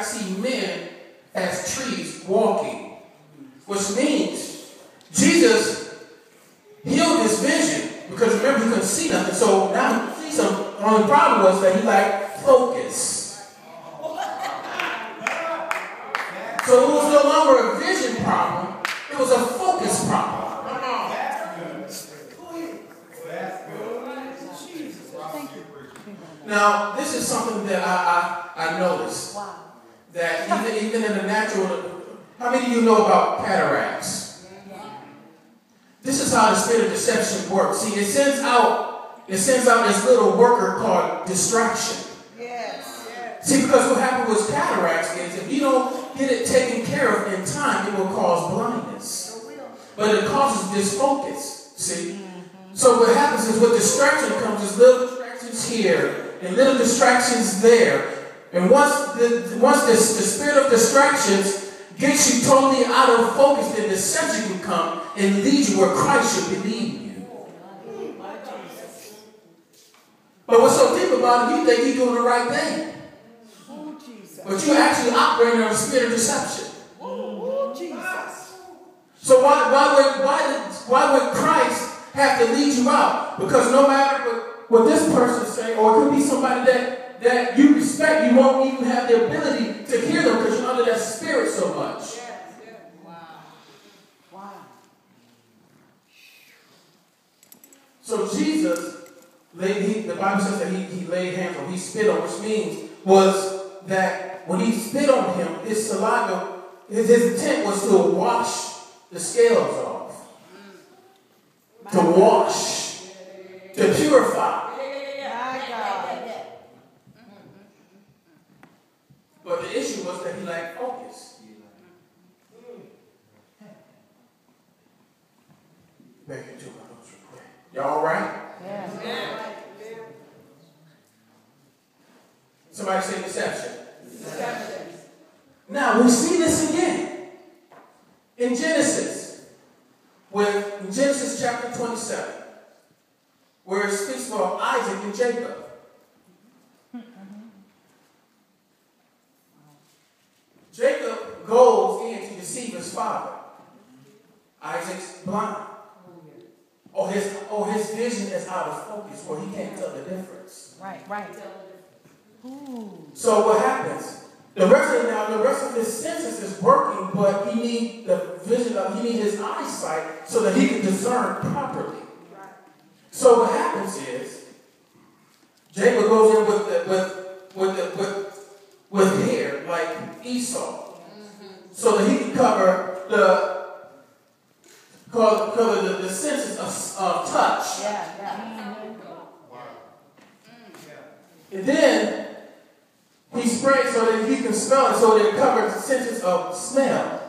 see men as trees walking, which means Jesus healed his vision because remember he couldn't see nothing. So now he can see something. The only problem was that he lacked focus. So it was no longer a vision problem, it was a focus problem. Now, this is something that I noticed. Wow. That even in the natural, how many of you know about cataracts? This is how the spirit of deception works. See, it sends out this little worker called distraction. Yes. See, because what happened with cataracts is if you don't get it taken care of in time, it will cause blindness. But it causes disfocus. See? So what happens is with distraction comes is little distractions here and little distractions there. And once the spirit of distractions gets you totally out of focus, then deception can come and lead you where Christ should be leading you. But what's so deep about it, you think you're doing the right thing. But you're actually operating on the spirit of deception. So why would Christ have to lead you out? Because no matter what this person say, or it could be somebody that you respect, you won't even have the ability to hear them because you're under that spirit so much. Wow. So Jesus, the Bible says that he laid hands on, he spit on, which means was that when he spit on him, his saliva, his intent was to wash the scales off. To wash. To purify. But the issue was that he lacked focus. Back into my notes real quick. Y'all all right? Yeah. Somebody say deception. Deception. Now we see this again in Genesis chapter 27, where it speaks about Isaac and Jacob. Jacob goes in to deceive his father. Isaac's blind. Or his vision is out of focus, where he can't tell the difference. Right. Ooh. So what happens? The rest of his senses is working, but he needs the vision he needs his eyesight so that he can discern properly. Right. So what happens is Jacob goes in with hair like Esau, so that he can cover the senses of touch. And then he sprays so that he can smell it, so that it covers the senses of smell.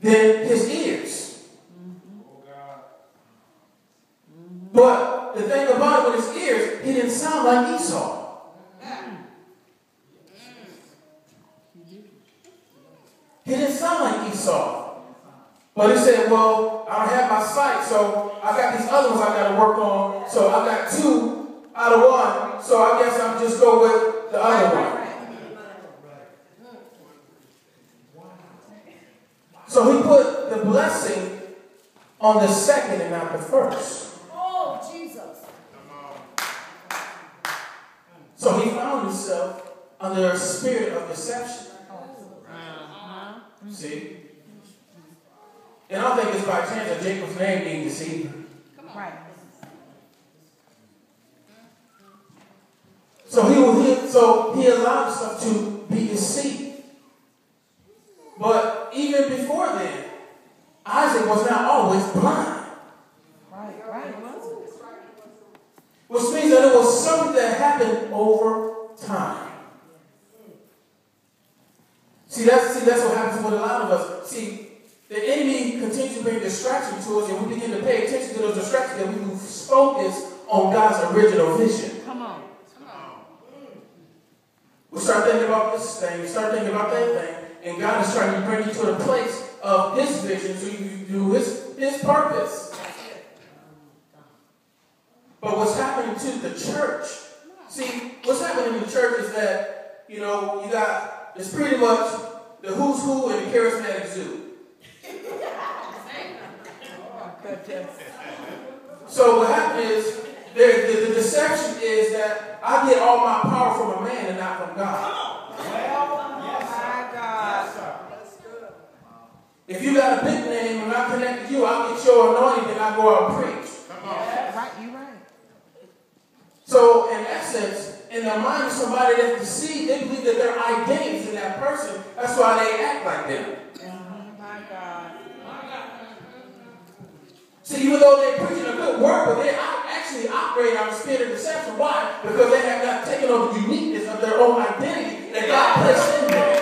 Then his ears. But the thing about it with his ears, he didn't sound like Esau. He didn't sound like Esau. But he said, well, I don't have my sight, so I got these other ones I got to work on. So I got 2 out of 1, so I guess I'll just go with the other one. So he put the blessing on the second and not the first. Oh, Jesus. So he found himself under a spirit of deception. See? And I don't think it's by chance that Jacob's name being deceiver. Right. So he allowed himself to be deceived. But even before then, Isaac was not always blind. Right. Which means that it was something that happened over time. See, that's what happens with a lot of us. See, the enemy continues to bring distraction to us, and we begin to pay attention to those distractions, and we lose focus on God's original vision. Come on. We start thinking about this thing, we start thinking about that thing, and God is trying to bring you to a place of His vision so you can do His purpose. But what's happening to the church, See, what's happening in the church is that, you got, it's pretty much the who's who in the charismatic zoo. So what happened is, the deception is that I get all my power from a man and not from God. My God. If you got a big name and I connect to you, I'll get your anointing and I go out and preach. Right, you're right. So in essence, in the mind of somebody that's deceived, they believe that their identity is in that person. That's why they act like them. My God. See, even though they're preaching a good word, but they actually operate on the spirit of deception. Why? Because they have not taken on the uniqueness of their own identity that God placed in them.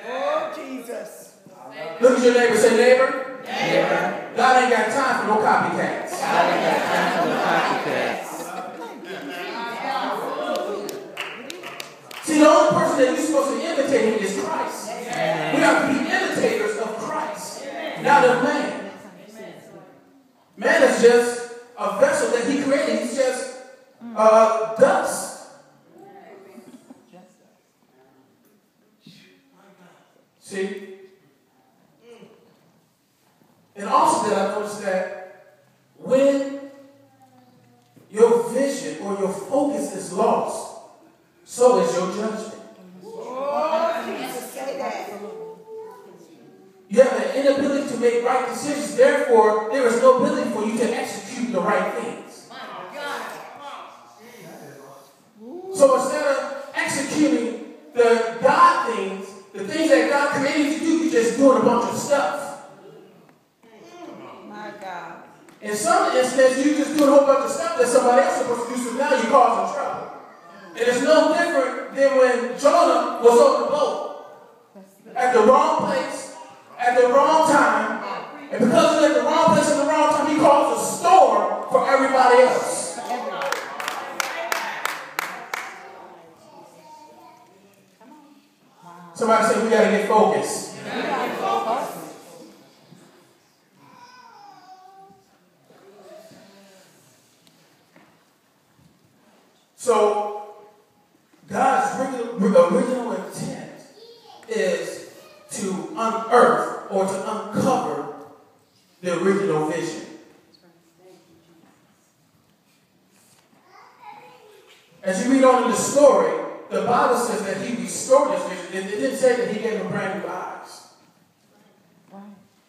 Oh, Jesus. Look at your neighbor and say, neighbor, God ain't got time for no copycats. God ain't got time for no copycats. See, the only person that you're supposed to imitate is Christ. We have to be imitators of Christ, not of man. Man is just a vessel that he created. He's just dust. See? And also that I noticed that when your vision or your focus is lost, so is your judgment. Oh, Jesus, say that. You have an inability to make right decisions. Therefore, there is no ability for you to execute the right things. So instead of executing the God things, the things that God created you to do, you're just doing a bunch of stuff. My God. In some instances, you're just doing a whole bunch of stuff that somebody else is supposed to do, so now you're causing trouble. And it's no different than when Jonah was on the boat at the wrong place, at the wrong time, and because he was at the wrong place at the wrong time, he caused a storm for everybody else. Somebody said we got to get focused. So, God's original intent is to unearth or to uncover the original vision. As you read on in the story, the Bible says that he restored his vision. It didn't say that he gave him brand new eyes.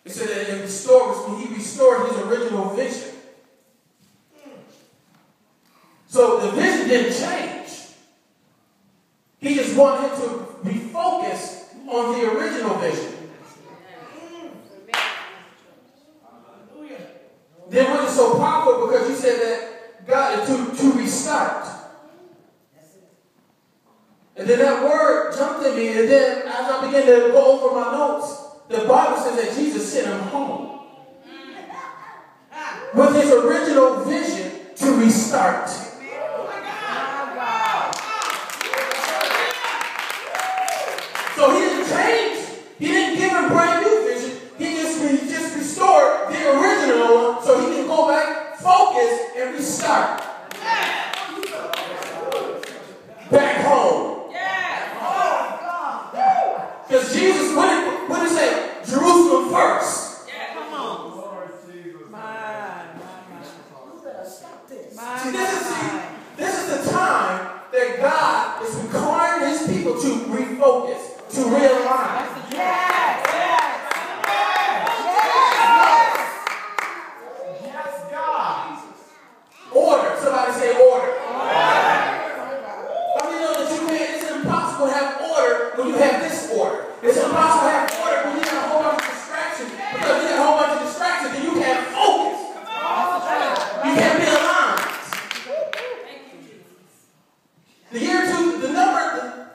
It said that he restored his original vision. So the vision didn't change. He just wanted him to be focused on the original vision. Then what is so powerful, because you said that God to restart. And then that word jumped at me, and then as I began to go over my notes, the Bible says that Jesus sent him home with his original vision to restart. So he didn't change. He didn't give him brand new vision. He just restored the original one so he can go back, focus, and restart. Back home. Because Jesus, what did he say? Jerusalem first. Come on. See, this is the time that God is requiring his people to refocus, to realign. Yes. God. Order. Somebody say order. How many know that it's impossible to have order when you have this order? It's impossible to have order when you have a whole bunch of distractions. Because you have a whole bunch of distractions, then you can't focus. You can't be aligned.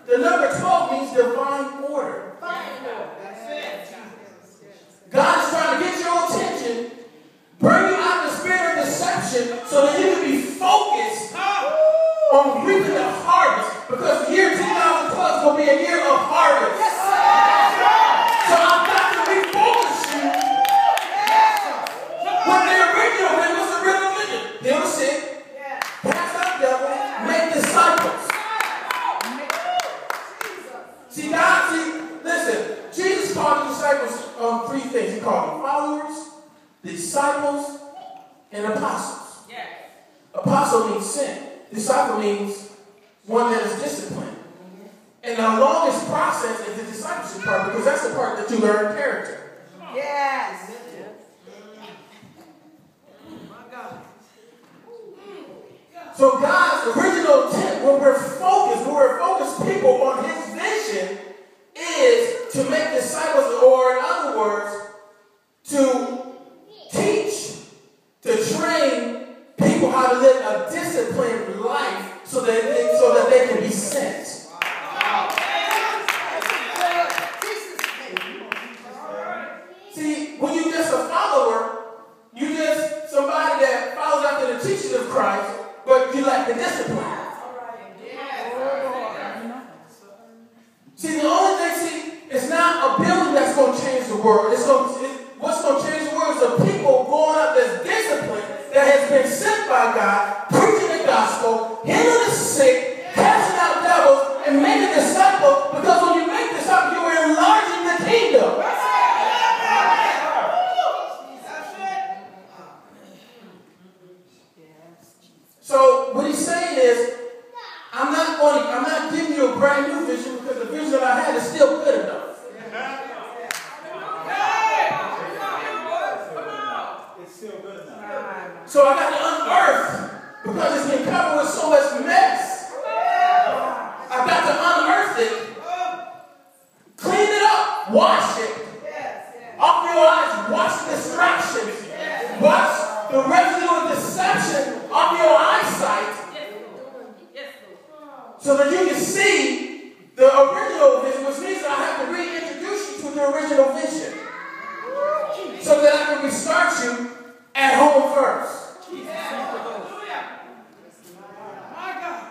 The number 12 means divine order. God is trying to get your attention, bring you out of the spirit of deception so that you can be focused on reaping the harvest. Because the year 2012 is going to be a year of harvest. So I've got to refocus you. What the original, what's the apostles. Apostle means sent. Disciple means one that is disciplined. And the longest process is the discipleship part, because that's the part that you learn character. Yes. So God's original intent, when we're focused people on his vision, is to make disciples, or in other words, to teach, to train people how to live a disciplined life so that they can be sent. See, when you're just a follower, you're just somebody that follows after the teaching of Christ, but you lack the discipline. See, the only thing, it's not a building that's going to change the world. What's going to change the world is the people going up that's disciplined, that has been sent by God, preaching the gospel, healing the sick, casting out devils, and making disciples, because when you make disciples, you are enlarging the kingdom. So what he's saying is, I'm not giving you a brand new vision, because the vision that I had is still good enough. It's still good enough. So I got to unearth, because it's been covered with so much mess. I got to unearth it, clean it up, wash it off your eyes, wash the distractions, wash the residue of deception off your eyesight, so that you can see the original vision, which means that I have to reintroduce you to the original vision, so that I can restart you at home first. My God.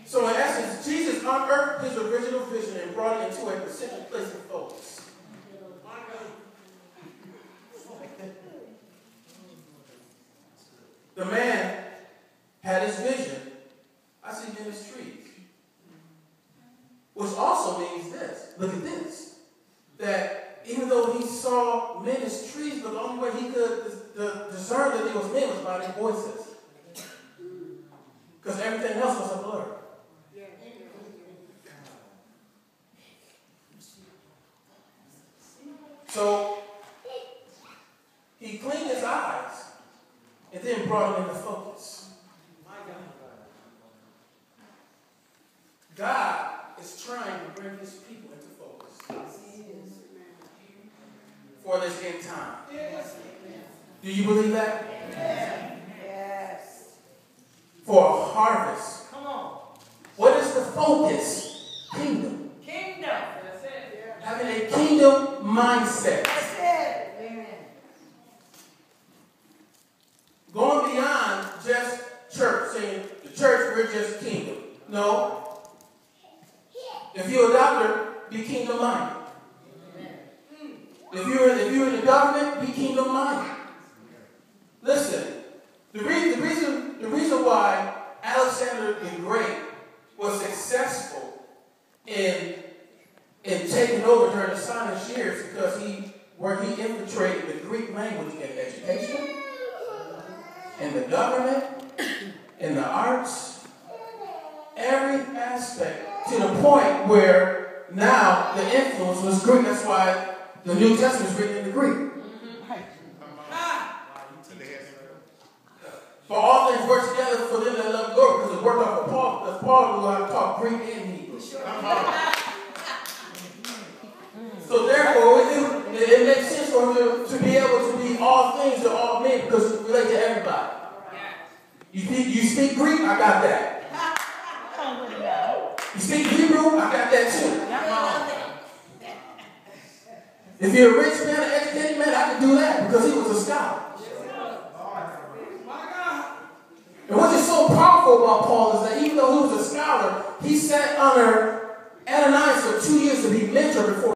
So in essence, Jesus unearthed his original vision and brought it into a specific place of focus. The man had his vision. I see ministries. Which also means this. Look at this. That even though he saw men as trees, but the only way he could discern that they was men was by their voices. Because everything else was a blur. So he cleaned his eyes and then brought him into focus. God is trying to bring his people into focus for this end time. Do you believe that? Yes. For a harvest. Come on. What is the focus? Kingdom. Kingdom. That's it. Having a kingdom mindset. That's it. Amen. Going beyond just church, saying the church, we're just kingdom. No. If you're a doctor, be kingdom minded. If you're in the government, be kingdom minded. Listen, the reason why Alexander the Great was successful in taking over during the Silent years, because he infiltrated the Greek language in education, in the government, in the arts, every aspect, to the point where now the influence was Greek. That's why the New Testament is written in the Greek. For all things work together for them that love the Lord, because it worked out for Paul, because Paul knew how to talk Greek and Hebrew. So therefore, it makes sense for him to be able to be all things to all men, because it relates to everybody. You speak Greek, I got that. You speak Hebrew, I got that too. If you're a rich man, an educated man, I can do that, because he was a scholar. And what is so powerful about Paul is that even though he was a scholar, he sat under Ananias for 2 years to be mentored before